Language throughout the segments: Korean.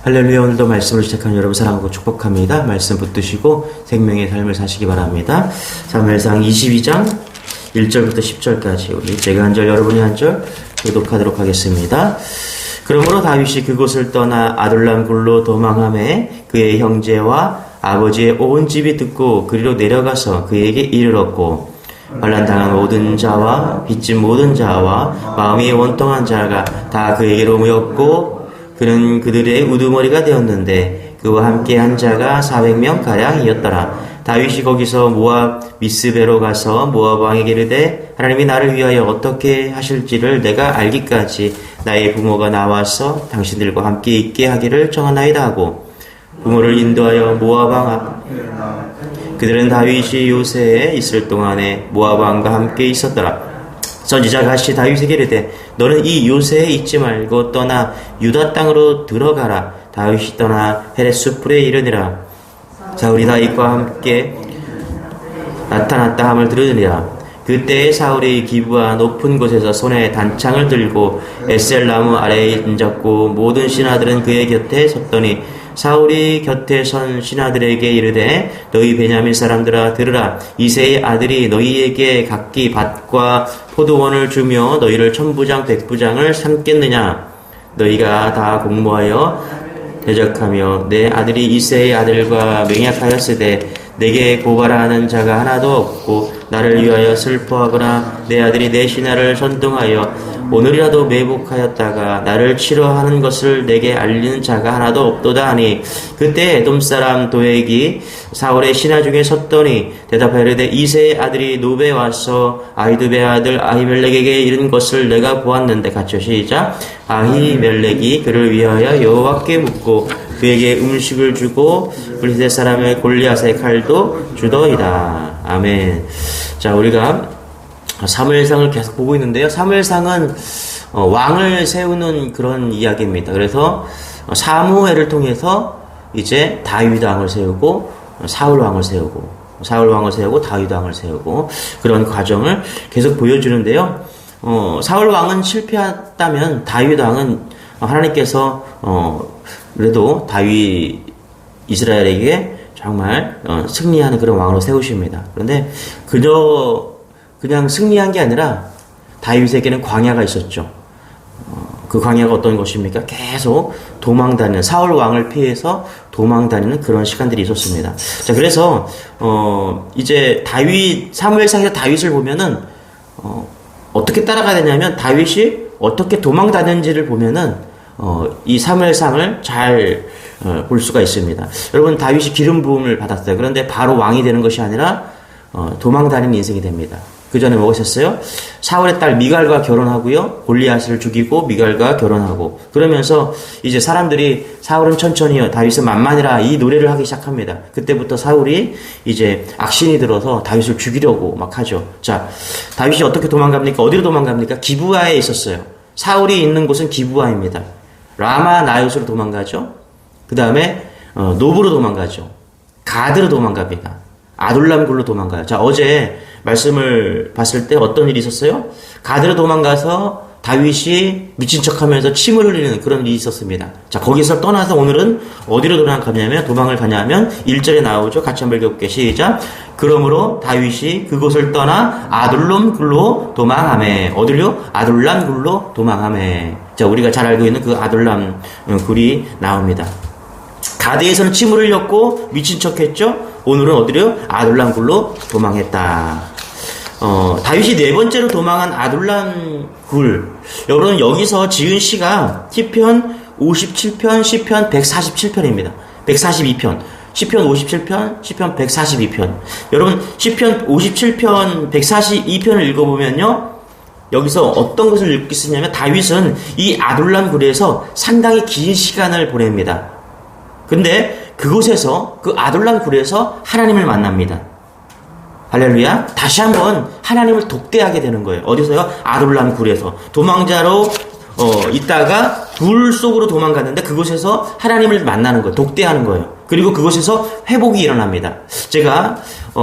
할렐루야. 오늘도 말씀을 시작하는 여러분 사랑하고 축복합니다. 말씀 붙드시고 생명의 삶을 사시기 바랍니다. 사무엘상 22장 1절부터 10절까지 우리 제가 한 절 여러분이 한 절 교독하도록 하겠습니다. 그러므로 다윗이 그곳을 떠나 아둘람 굴로 도망하매 그의 형제와 아버지의 온 집이 듣고 그리로 내려가서 그에게 이르렀고 반란당한 모든 자와 빚진 모든 자와 마음이 원통한 자가 다 그에게로 모였고 그는 그들의 우두머리가 되었는데 그와 함께 한 자가 400명 가량이었더라. 다윗이 거기서 모압 미스베로 가서 모압 왕에게 이르되 하나님이 나를 위하여 어떻게 하실지를 내가 알기까지 나의 부모가 나와서 당신들과 함께 있게 하기를 정하나이다 하고 부모를 인도하여 모압 왕 앞 그들은 다윗이 요새에 있을 동안에 모압 왕과 함께 있었더라. 선지자 갓이 다윗에게 이르되 너는 이 요새에 있지 말고 떠나 유다 땅으로 들어가라. 다윗이 떠나 헤레스풀에 이르니라. 사울이 다윗과 함께 나타났다 함을 들으니라. 그때에 사울이 기브아 높은 곳에서 손에 단창을 들고 에셀나무 아래에 앉았고 모든 신하들은 그의 곁에 섰더니 사울이 곁에 선 신하들에게 이르되 너희 베냐민 사람들아 들으라. 이새의 아들이 너희에게 각기 밭과 포도원을 주며 너희를 천부장 백부장을 삼겠느냐. 너희가 다 공모하여 대적하며 내 아들이 이새의 아들과 맹약하였으되 내게 고발하는 자가 하나도 없고 나를 위하여 슬퍼하거나 내 아들이 내 신하를 선동하여 오늘이라도 매복하였다가 나를 치러하는 것을 내게 알리는 자가 하나도 없도다 하니 그때 에돔 사람 도액이 사울의 신하 중에 섰더니 대답하이르되 이새의 아들이 노베에 와서 아히두베의 아들 아히멜렉에게 이른 것을 내가 보았는데 같이 시작. 아히멜렉이 그를 위하여 여호와께 묻고 그에게 음식을 주고 블레셋 사람의 골리앗의 칼도 주더이다. 아멘. 자, 우리가 사무엘상을 계속 보고 있는데요. 사무엘상은 왕을 세우는 그런 이야기입니다. 그래서 사무엘을 통해서 이제 다윗 왕을 세우고 사울 왕을 세우고 다윗 왕을 세우고 그런 과정을 계속 보여주는데요. 사울 왕은 실패했다면 다윗 왕은 하나님께서 그래도 다윗 이스라엘에게 정말 승리하는 그런 왕으로 세우십니다. 그런데 그냥 승리한 게 아니라 다윗에게는 광야가 있었죠. 그 광야가 어떤 것입니까? 계속 도망다니는, 사울 왕을 피해서 도망다니는 그런 시간들이 있었습니다. 자, 그래서 이제 사무엘상에서 다윗을 보면은 어떻게 따라가야 되냐면 다윗이 어떻게 도망다녔는지를 보면은 이 사무엘상을 잘 볼 수가 있습니다. 여러분, 다윗이 기름 부음을 받았어요. 그런데 바로 왕이 되는 것이 아니라 도망다니는 인생이 됩니다. 그 전에 뭐하셨어요? 사울의 딸 미갈과 결혼하고요. 골리앗을 죽이고 미갈과 결혼하고 그러면서 이제 사람들이 사울은 천천히요 다윗은 만만이라 이 노래를 하기 시작합니다. 그때부터 사울이 이제 악신이 들어서 다윗을 죽이려고 막 하죠. 자, 다윗이 어떻게 도망갑니까? 어디로 도망갑니까? 기브아에 있었어요. 사울이 있는 곳은 기브아입니다. 라마 나요스로 도망가죠. 그 다음에 노브로 도망가죠. 가드로 도망갑니다. 아둘람 굴로 도망가요. 자, 어제 말씀을 봤을 때 어떤 일이 있었어요? 가드로 도망가서 다윗이 미친 척하면서 침을 흘리는 그런 일이 있었습니다. 자, 거기서 떠나서 오늘은 어디로 도망을 가냐면 1절에 나오죠. 같이 한번 읽어볼게요. 시작. 그러므로 다윗이 그곳을 떠나 아둘람 굴로 도망하매. 어디로? 아둘람 굴로 도망하매. 자, 우리가 잘 알고 있는 그 아둘람 굴이 나옵니다. 가드에서는 침을 흘렸고 미친 척했죠. 오늘은 어디로? 아둘람 굴로 도망했다. 다윗이 네 번째로 도망한 아둘람 굴. 여러분, 여기서 지은 시가 시편 57편, 시편 147편입니다. 142편. 시편 57편, 시편 142편. 여러분, 시편 57편, 142편을 읽어보면요. 여기서 어떤 것을 읽을 수 있냐면 다윗은 이 아둘람 굴에서 상당히 긴 시간을 보냅니다. 근데 그곳에서 그 아둘람 굴에서 하나님을 만납니다. 할렐루야. 다시 한번 하나님을 독대하게 되는 거예요. 어디서요? 아둘람 굴에서 도망자로 있다가 굴 속으로 도망갔는데 그곳에서 하나님을 만나는 거예요. 독대하는 거예요. 그리고 그곳에서 회복이 일어납니다. 제가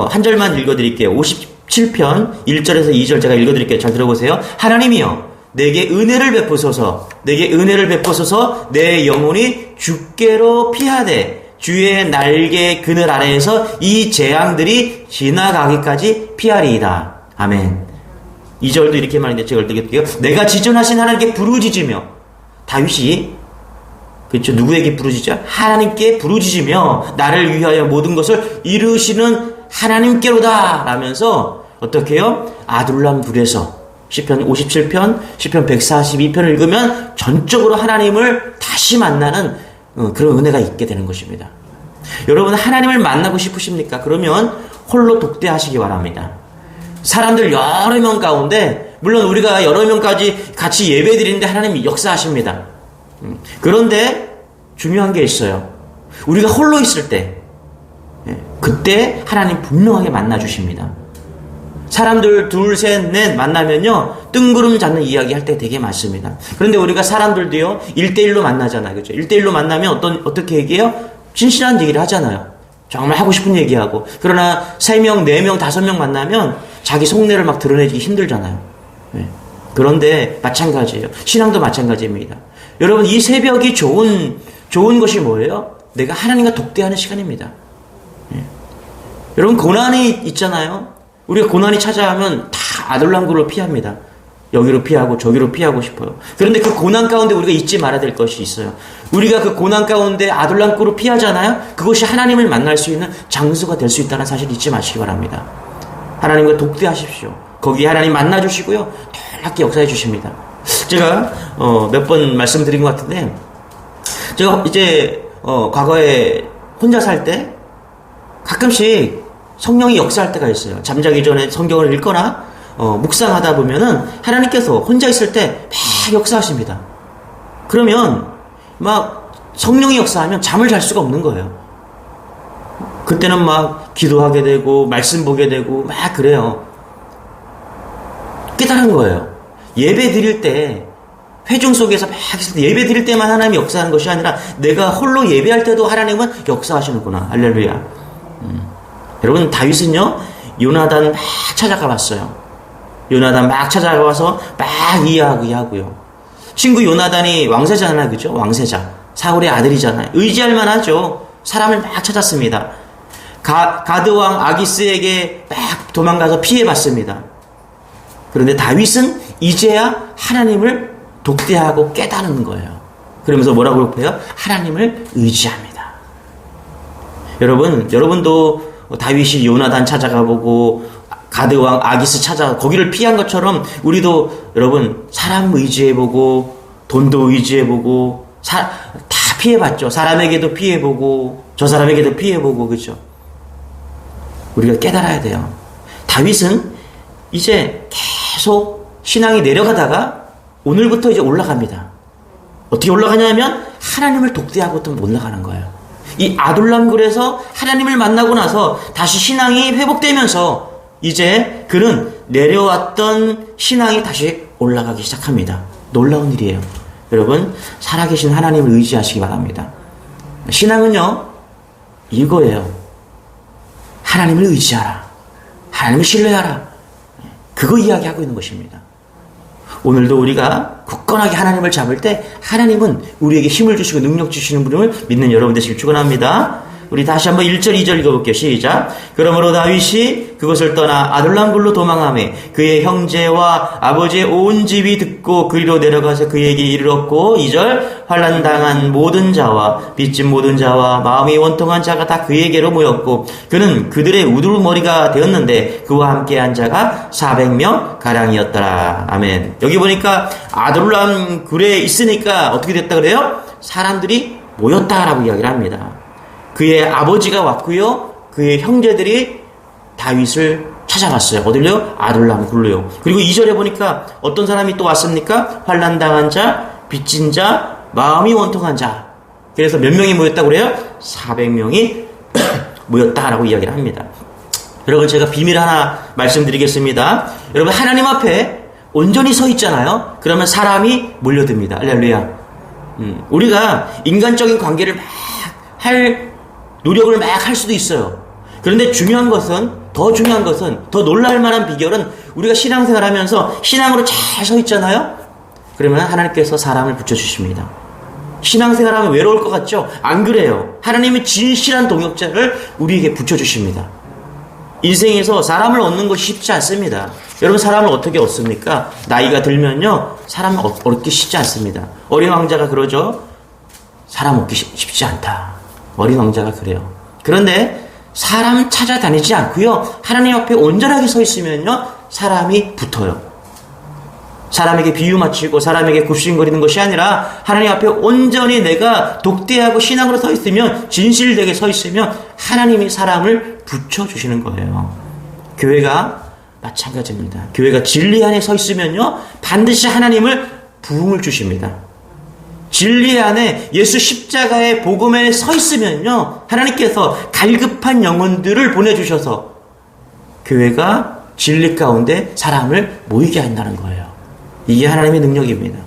한 절만 읽어드릴게요. 57편 1절에서 2절 제가 읽어드릴게요. 잘 들어보세요. 하나님이여 내게 은혜를 베푸소서. 내게 은혜를 베푸소서. 내 영혼이 주께로 피하되 주의 날개 그늘 아래에서 이 재앙들이 지나가기까지 피하리이다. 아멘. 2절도 이렇게 말인데 제가 읽을게요. 내가 지존하신 하나님께 부르짖으며, 다윗이 그렇죠, 누구에게 부르짖죠? 하나님께 부르짖으며 나를 위하여 모든 것을 이루시는 하나님께로다 라면서 어떻게 해요? 아둘람 굴에서 시편 57편, 시편 142편을 읽으면 전적으로 하나님을 다시 만나는 그런 은혜가 있게 되는 것입니다. 여러분, 하나님을 만나고 싶으십니까? 그러면 홀로 독대하시기 바랍니다. 사람들 여러 명 가운데, 물론 우리가 여러 명까지 같이 예배 드리는데 하나님이 역사하십니다. 그런데 중요한 게 있어요. 우리가 홀로 있을 때, 그때 하나님 분명하게 만나 주십니다. 사람들 둘, 셋, 넷 만나면요, 뜬구름 잡는 이야기 할 때 되게 많습니다. 그런데 우리가 사람들도요, 1대1로 만나잖아요. 그렇죠? 1대1로 만나면 어떻게 얘기해요? 진실한 얘기를 하잖아요. 정말 하고 싶은 얘기하고. 그러나 3명, 4명, 5명 만나면 자기 속내를 막 드러내기 힘들잖아요. 그런데 마찬가지예요. 신앙도 마찬가지입니다. 여러분, 이 새벽이 좋은 것이 뭐예요? 내가 하나님과 독대하는 시간입니다. 여러분, 고난이 있잖아요. 우리가 고난이 찾아오면 다 아둘람굴로 피합니다. 여기로 피하고 저기로 피하고 싶어요. 그런데 그 고난 가운데 우리가 잊지 말아야 될 것이 있어요. 우리가 그 고난 가운데 아둘람굴로 피하잖아요. 그것이 하나님을 만날 수 있는 장소가 될 수 있다는 사실 잊지 마시기 바랍니다. 하나님과 독대하십시오. 거기 하나님 만나주시고요, 놀랍게 역사해 주십니다. 제가 몇 번 말씀드린 것 같은데, 제가 이제 과거에 혼자 살 때 가끔씩 성령이 역사할 때가 있어요. 잠자기 전에 성경을 읽거나 묵상하다 보면은 하나님께서 혼자 있을 때 막 역사하십니다. 그러면 막 성령이 역사하면 잠을 잘 수가 없는 거예요. 그때는 막 기도하게 되고 말씀 보게 되고 막 그래요. 깨달은 거예요. 예배 드릴 때, 회중 속에서 막 있을 때, 예배 드릴 때만 하나님이 역사하는 것이 아니라 내가 홀로 예배할 때도 하나님은 역사하시는구나. 할렐루야. 여러분, 다윗은요, 요나단 막 찾아가 봤어요. 요나단 막 찾아가 와서 막 이해하고요. 친구 요나단이 왕세자잖아요. 그죠? 왕세자. 사울의 아들이잖아요. 의지할 만하죠. 사람을 막 찾았습니다. 가드왕 아기스에게 막 도망가서 피해봤습니다. 그런데 다윗은 이제야 하나님을 독대하고 깨달은 거예요. 그러면서 뭐라고 해요? 하나님을 의지합니다. 여러분도 다윗이 요나단 찾아가보고 가드왕 아기스 찾아 거기를 피한 것처럼 우리도 여러분 사람 의지해보고 돈도 의지해보고 다 피해봤죠. 사람에게도 피해보고 저 사람에게도 피해보고, 그렇죠? 우리가 깨달아야 돼요. 다윗은 이제 계속 신앙이 내려가다가 오늘부터 이제 올라갑니다. 어떻게 올라가냐면 하나님을 독대하고 또 올라가는 거예요. 이 아둘람굴에서 하나님을 만나고 나서 다시 신앙이 회복되면서 이제 그는 내려왔던 신앙이 다시 올라가기 시작합니다. 놀라운 일이에요. 여러분, 살아계신 하나님을 의지하시기 바랍니다. 신앙은요, 이거예요. 하나님을 의지하라. 하나님을 신뢰하라. 그거 이야기하고 있는 것입니다. 오늘도 우리가 굳건하게 하나님을 잡을 때 하나님은 우리에게 힘을 주시고 능력 주시는 분을 믿는 여러분 되시길 축원합니다. 우리 다시 한번 1절 2절 읽어볼게요. 시작. 그러므로 다윗이 그것을 떠나 아둘람굴로 도망하매 그의 형제와 아버지의 온 집이 듣고 그리로 내려가서 그에게 이르렀고, 2절 환난당한 모든 자와 빚진 모든 자와 마음이 원통한 자가 다 그에게로 모였고 그는 그들의 우두머리가 되었는데 그와 함께한 자가 400명 가량이었더라. 아멘. 여기 보니까 아둘람굴에 있으니까 어떻게 됐다 그래요? 사람들이 모였다라고 이야기를 합니다. 그의 아버지가 왔고요, 그의 형제들이 다윗을 찾아갔어요. 어딜요? 아둘람굴로요. 그리고 2절에 보니까 어떤 사람이 또 왔습니까? 환난당한 자, 빚진 자, 마음이 원통한 자. 그래서 몇 명이 모였다고 그래요? 400명이 모였다라고 이야기를 합니다. 여러분, 제가 비밀 하나 말씀드리겠습니다. 여러분, 하나님 앞에 온전히 서 있잖아요. 그러면 사람이 몰려듭니다. 할렐루야. 우리가 인간적인 관계를 막 노력을 막 할 수도 있어요. 그런데 더 중요한 것은, 더 놀랄 만한 비결은 우리가 신앙생활 하면서 신앙으로 잘 서 있잖아요? 그러면 하나님께서 사람을 붙여주십니다. 신앙생활하면 외로울 것 같죠? 안 그래요. 하나님이 진실한 동역자를 우리에게 붙여주십니다. 인생에서 사람을 얻는 것이 쉽지 않습니다. 여러분, 사람을 어떻게 얻습니까? 나이가 들면요, 사람을 얻기 쉽지 않습니다. 어린 왕자가 그러죠. 사람 얻기 쉽지 않다. 어린 왕자가 그래요. 그런데 사람 찾아다니지 않고요, 하나님 앞에 온전하게 서 있으면요, 사람이 붙어요. 사람에게 비유 맞추고 사람에게 굽신거리는 것이 아니라 하나님 앞에 온전히 내가 독대하고 신앙으로 서 있으면, 진실되게 서 있으면 하나님이 사람을 붙여주시는 거예요. 교회가 마찬가지입니다. 교회가 진리 안에 서 있으면요, 반드시 하나님을 부흥을 주십니다. 진리 안에 예수 십자가의 복음에 서 있으면요, 하나님께서 갈급한 영혼들을 보내주셔서 교회가 진리 가운데 사람을 모이게 한다는 거예요. 이게 하나님의 능력입니다.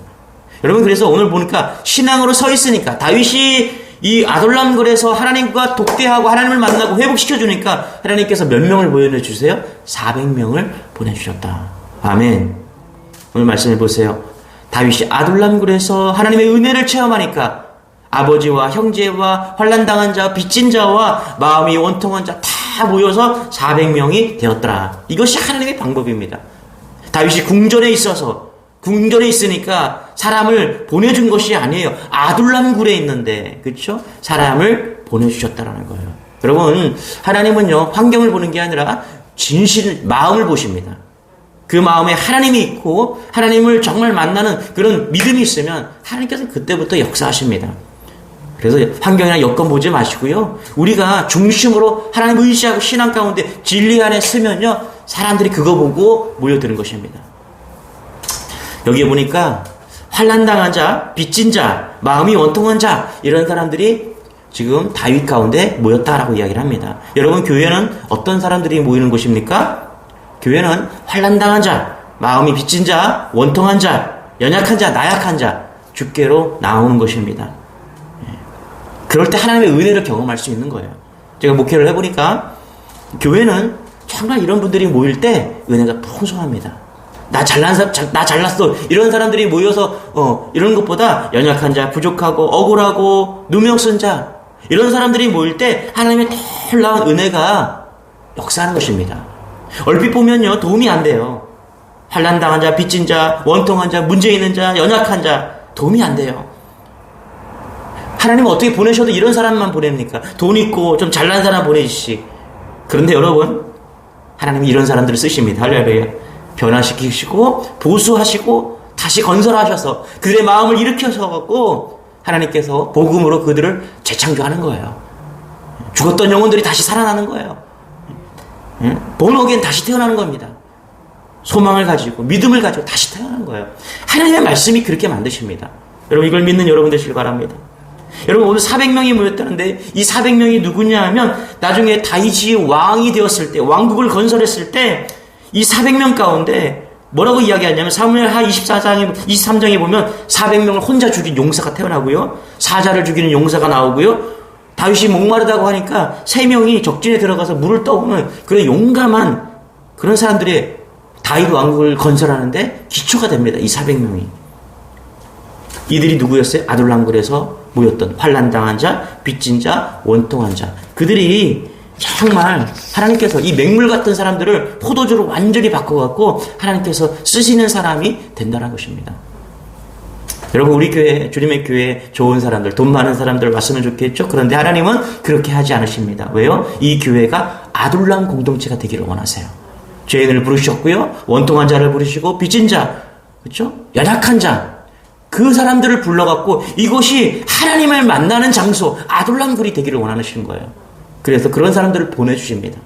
여러분, 그래서 오늘 보니까 신앙으로 서 있으니까 다윗이 이 아둘람굴에서 하나님과 독대하고 하나님을 만나고 회복시켜주니까 하나님께서 몇 명을 보내주세요? 400명을 보내주셨다. 아멘. 오늘 말씀해 보세요. 다윗이 아둘람굴에서 하나님의 은혜를 체험하니까 아버지와 형제와 환난당한 자, 빚진 자와 마음이 원통한 자 다 모여서 400명이 되었더라. 이것이 하나님의 방법입니다. 다윗이 궁전에 있으니까 사람을 보내준 것이 아니에요. 아둘람굴에 있는데, 그렇죠? 사람을 보내주셨다라는 거예요. 여러분, 하나님은요, 환경을 보는 게 아니라 진실, 마음을 보십니다. 그 마음에 하나님이 있고 하나님을 정말 만나는 그런 믿음이 있으면 하나님께서는 그때부터 역사하십니다. 그래서 환경이나 여건 보지 마시고요, 우리가 중심으로 하나님 의지하고 신앙 가운데 진리 안에 쓰면요, 사람들이 그거 보고 모여드는 것입니다. 여기에 보니까 환난당한 자, 빚진 자, 마음이 원통한 자, 이런 사람들이 지금 다윗 가운데 모였다라고 이야기를 합니다. 여러분, 교회는 어떤 사람들이 모이는 곳입니까? 교회는 환난당한 자, 마음이 빚진 자, 원통한 자, 연약한 자, 나약한 자, 주께로 나오는 것입니다. 그럴 때 하나님의 은혜를 경험할 수 있는 거예요. 제가 목회를 해보니까 교회는 정말 이런 분들이 모일 때 은혜가 풍성합니다. 나 잘났어. 이런 사람들이 모여서 이런 것보다 연약한 자, 부족하고 억울하고 누명 쓴 자, 이런 사람들이 모일 때 하나님의 놀라운 은혜가 역사하는 것입니다. 얼핏 보면요, 도움이 안 돼요. 환난당한 자, 빚진 자, 원통한 자, 문제 있는 자, 연약한 자, 도움이 안 돼요. 하나님은 어떻게 보내셔도 이런 사람만 보냅니까? 돈 있고 좀 잘난 사람 보내시지. 그런데 여러분, 하나님이 이런 사람들을 쓰십니다. 할렐루야. 변화시키시고 보수하시고 다시 건설하셔서 그들의 마음을 일으켜서갖고 하나님께서 복음으로 그들을 재창조하는 거예요. 죽었던 영혼들이 다시 살아나는 거예요. 본어겐 다시 태어나는 겁니다. 소망을 가지고 믿음을 가지고 다시 태어나는 거예요. 하나님의 말씀이 그렇게 만드십니다. 여러분, 이걸 믿는 여러분 되시길 바랍니다. 여러분, 오늘 400명이 모였다는데 이 400명이 누구냐 하면 나중에 다윗이 왕이 되었을 때, 왕국을 건설했을 때 이 400명 가운데 뭐라고 이야기하냐면 사무엘하 23장에 보면 400명을 혼자 죽인 용사가 태어나고요, 사자를 죽이는 용사가 나오고요, 다윗이 목마르다고 하니까 3명이 적진에 들어가서 물을 떠오는 그런 용감한 그런 사람들이 다윗 왕국을 건설하는데 기초가 됩니다. 이 400명이. 이들이 누구였어요? 아둘람굴에서 모였던 환난당한 자, 빚진 자, 원통한 자. 그들이 정말 하나님께서 이 맹물 같은 사람들을 포도주로 완전히 바꿔갖고 하나님께서 쓰시는 사람이 된다는 것입니다. 여러분, 우리 교회, 주님의 교회에 좋은 사람들, 돈 많은 사람들 왔으면 좋겠죠? 그런데 하나님은 그렇게 하지 않으십니다. 왜요? 이 교회가 아둘람 공동체가 되기를 원하세요. 죄인을 부르셨고요, 원통한 자를 부르시고, 빚진 자, 그렇죠? 연약한 자, 그 사람들을 불러갖고 이곳이 하나님을 만나는 장소, 아둘람굴이 되기를 원하시는 거예요. 그래서 그런 사람들을 보내주십니다.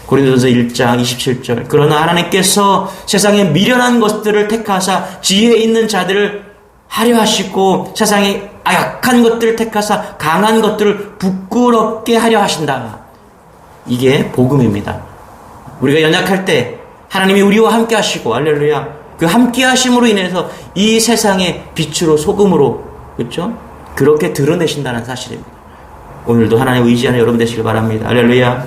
고린도전서 1장 27절, 그러나 하나님께서 세상에 미련한 것들을 택하사 지혜 있는 자들을 하려 하시고 세상에 약한 것들을 택하사 강한 것들을 부끄럽게 하려 하신다. 이게 복음입니다. 우리가 연약할 때 하나님이 우리와 함께 하시고, 할렐루야, 그 함께 하심으로 인해서 이 세상의 빛으로 소금으로, 그렇죠? 그렇게 드러내신다는 사실입니다. 오늘도 하나님 의지하는 여러분 되시길 바랍니다. 할렐루야.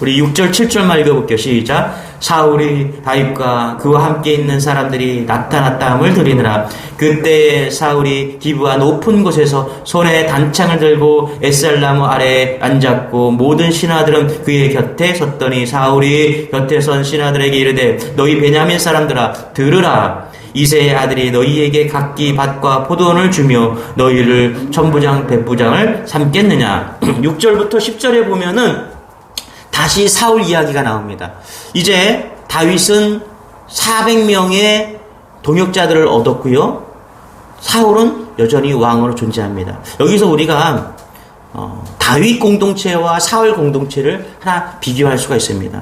우리 6절 7절만 읽어볼게요. 시작. 사울이 다윗과 그와 함께 있는 사람들이 나타났다함을 들으니라. 그때 사울이 기브아 높은 곳에서 손에 단창을 들고 에살나무 아래에 앉았고 모든 신하들은 그의 곁에 섰더니 사울이 곁에 선 신하들에게 이르되 너희 베냐민 사람들아 들으라. 이새의 아들이 너희에게 각기 밭과 포도원을 주며 너희를 천부장 백부장을 삼겠느냐. 6절부터 10절에 보면은 다시 사울 이야기가 나옵니다. 이제 다윗은 400명의 동역자들을 얻었고요. 사울은 여전히 왕으로 존재합니다. 여기서 우리가 다윗 공동체와 사울 공동체를 하나 비교할 수가 있습니다.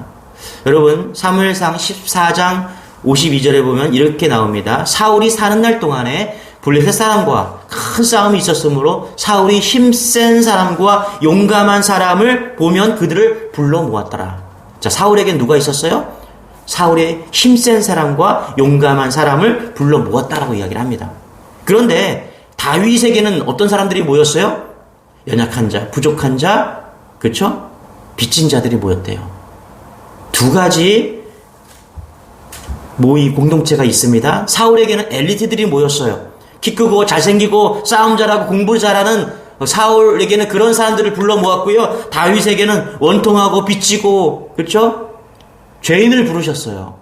여러분 사무엘상 14장 52절에 보면 이렇게 나옵니다. 사울이 사는 날 동안에 블레셋 사람과 큰 싸움이 있었으므로 사울이 힘센 사람과 용감한 사람을 보면 그들을 불러 모았더라. 자, 사울에겐 누가 있었어요? 사울의 힘센 사람과 용감한 사람을 불러 모았다라고 이야기를 합니다. 그런데 다윗에게는 어떤 사람들이 모였어요? 연약한 자, 부족한 자, 그렇죠? 빚진 자들이 모였대요. 두 가지 모의 공동체가 있습니다. 사울에게는 엘리트들이 모였어요. 키 크고 잘생기고 싸움 잘하고 공부 잘하는 사울에게는 그런 사람들을 불러 모았고요. 다윗에게는 원통하고 빚지고 그렇죠? 죄인을 부르셨어요.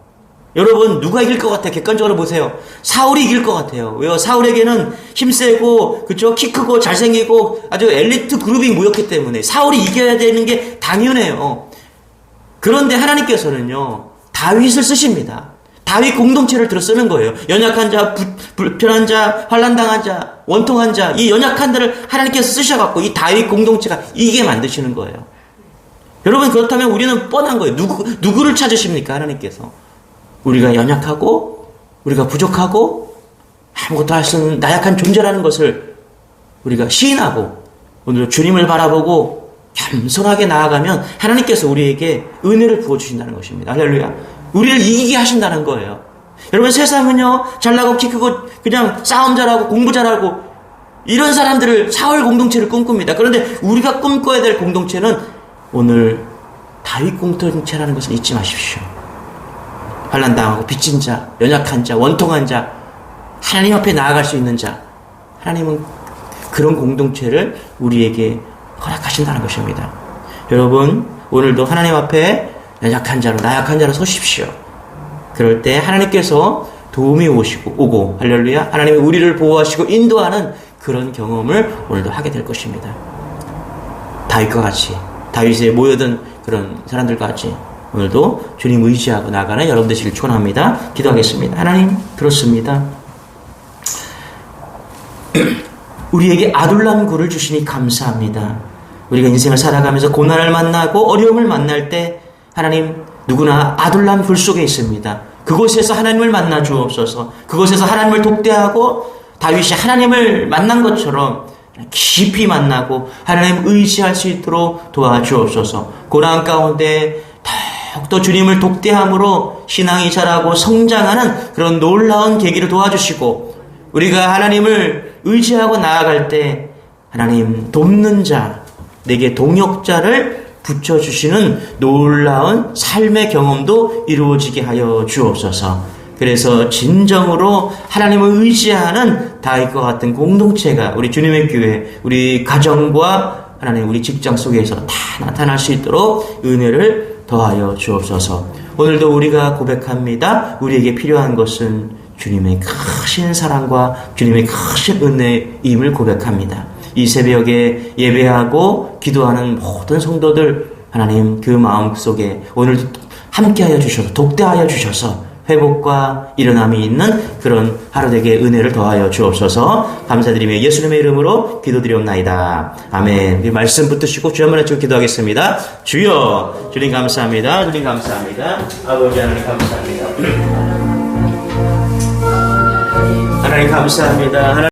여러분 누가 이길 것 같아요? 객관적으로 보세요. 사울이 이길 것 같아요. 왜요? 사울에게는 힘세고 그렇죠? 키 크고 잘생기고 아주 엘리트 그룹이 모였기 때문에 사울이 이겨야 되는 게 당연해요. 그런데 하나님께서는요 다윗을 쓰십니다. 다윗 공동체를 들어 쓰는 거예요. 연약한 자, 불편한 자, 환난당한 자, 원통한 자, 이 연약한들을 하나님께서 쓰셔갖고 이 다윗 공동체가 이기게 만드시는 거예요. 여러분 그렇다면 우리는 뻔한 거예요. 누구를 찾으십니까? 하나님께서. 우리가 연약하고 우리가 부족하고 아무것도 할 수 없는 나약한 존재라는 것을 우리가 시인하고 오늘 주님을 바라보고 겸손하게 나아가면 하나님께서 우리에게 은혜를 부어주신다는 것입니다. 할렐루야. 우리를 이기게 하신다는 거예요. 여러분 세상은요 잘나고 키 크고 그냥 싸움 잘하고 공부 잘하고 이런 사람들을 사울 공동체를 꿈꿉니다. 그런데 우리가 꿈꿔야 될 공동체는 오늘 다윗 공동체라는 것을 잊지 마십시오. 환난당하고 빚진 자, 연약한 자, 원통한 자, 하나님 앞에 나아갈 수 있는 자, 하나님은 그런 공동체를 우리에게 허락하신다는 것입니다. 여러분 오늘도 하나님 앞에 연약한 자로 나약한 자로 서십시오. 그럴 때 하나님께서 도움이 오고 할렐루야 하나님이 우리를 보호하시고 인도하는 그런 경험을 오늘도 하게 될 것입니다. 다윗과 같이 다윗에 모여든 그런 사람들과 같이 오늘도 주님 의지하고 나가는 여러분 되시길 축원합니다. 기도하겠습니다. 하나님 그렇습니다. 우리에게 아둘람 굴을 주시니 감사합니다. 우리가 인생을 살아가면서 고난을 만나고 어려움을 만날 때 하나님 누구나 아둘람 굴 속에 있습니다. 그곳에서 하나님을 만나 주옵소서. 그곳에서 하나님을 독대하고 다윗이 하나님을 만난 것처럼 깊이 만나고 하나님 의지할 수 있도록 도와주옵소서. 고난 가운데 더욱더 주님을 독대함으로 신앙이 자라고 성장하는 그런 놀라운 계기를 도와주시고 우리가 하나님을 의지하고 나아갈 때 하나님 돕는 자, 내게 동역자를 붙여주시는 놀라운 삶의 경험도 이루어지게 하여 주옵소서. 그래서 진정으로 하나님을 의지하는 다윗과 같은 공동체가 우리 주님의 교회, 우리 가정과 하나님 우리 직장 속에서 다 나타날 수 있도록 은혜를 더하여 주옵소서. 오늘도 우리가 고백합니다. 우리에게 필요한 것은 주님의 크신 사랑과 주님의 크신 은혜임을 고백합니다. 이 새벽에 예배하고 기도하는 모든 성도들 하나님 그 마음속에 오늘도 함께하여 주셔서 독대하여 주셔서 회복과 일어남이 있는 그런 하루 되게 은혜를 더하여 주옵소서. 감사드리며 예수님의 이름으로 기도드리옵나이다. 아멘. 이 말씀 붙드시고 주 한번 외치고 기도하겠습니다. 주여 주님 감사합니다. 주님 감사합니다. 아버지 하나님 감사합니다. 하나님 감사합니다.